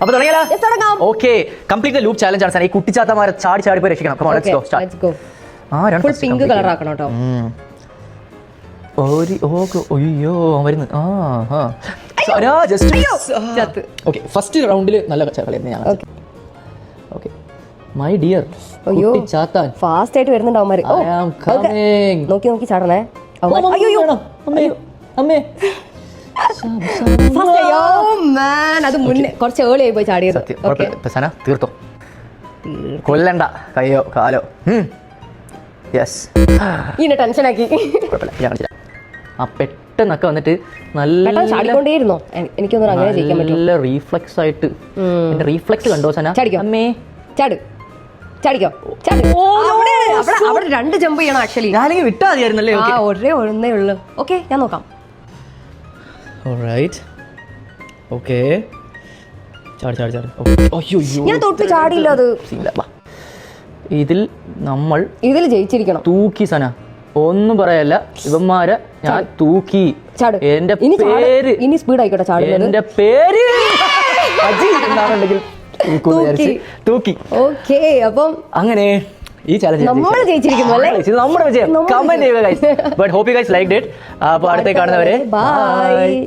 അപ്പൊ തുടങ്ങിയാലോ? Okay, complete loop challenge ആണ്. ഈ കുട്ടിച്ചാത്തമാരെ ചാടി ചാടി പോയി രക്ഷിക്കണം. പിങ്ക് കളർ ആക്കണം കേട്ടോ. അയ്യോ വരുന്നു. ഫസ്റ്റ് റൗണ്ടിൽ നല്ല കളിയായിരുന്നു ഞാൻ. ഓക്കെ മൈ ഡിയർ ചാത്താൻ ഫാസ്റ്റ് ആയിട്ട് വരുന്നുണ്ടാവും. നോക്കി നോക്കി ചാടണേ. അമ്മേ അത് മുന്നേ കുറച്ച് ഏളി ആയി പോയി ചാടിയത്. തീർത്തോ, കൊല്ലണ്ട കയ്യോ കാലോ. ഇങ്ങനെ ടെൻഷനാക്കി. ആ പെട്ടെന്നൊക്കെ വന്നിട്ട് നല്ല ചാടിക്കൊണ്ടേയിരുന്നോ? എനിക്കൊന്നും അങ്ങനെ ചെയ്യാൻ പറ്റും. നല്ല റീഫ്ലെക്സ് ആയിട്ട് എന്റെ റീഫ്ലെക്സ് കണ്ടോ സന? ചാടിക്കോ അമ്മേ, ചാട് ചാടിക്കോ. അവിടെ 2 ജമ്പ് ചെയ്യണം ആക്ച്വലി. ഞാനെങ്കിൽ വിട്ടാ മതിയായിരുന്നല്ലേ? ഒന്നേ ഉള്ളു. ഓക്കെ ഞാൻ നോക്കാം. ഓക്കെ ചാടി ചാടി ചാടി. ഞാൻ തൊട്ട് ചാടിയില്ല. അത് ഇതിൽ നമ്മൾ ജയിച്ചിരിക്കണം. തൂക്കി സന, ഒന്നും പറയല്ല. ഇവന്മാരെ ഞാൻ തൂക്കി. എന്റെ പേര് ഇനി സ്പീഡ് ആയിക്കോട്ടെ ചാടുന്നത്. എന്റെ പേര് എന്താണെന്നുണ്ടെങ്കിൽ തൂക്കി. ഓക്കെ, അപ്പം അങ്ങനെ ഈ ചാലഞ്ച് നമ്മൾ ജയിച്ചിരിക്കുന്നു അല്ലേ? നമ്മുടെ വിജയം. കമന്റ് ചെയ്യുക guys. But hope you guys liked it. അപ്പോൾ അടുത്തേക്ക് കാണുന്നവരെ ബൈ.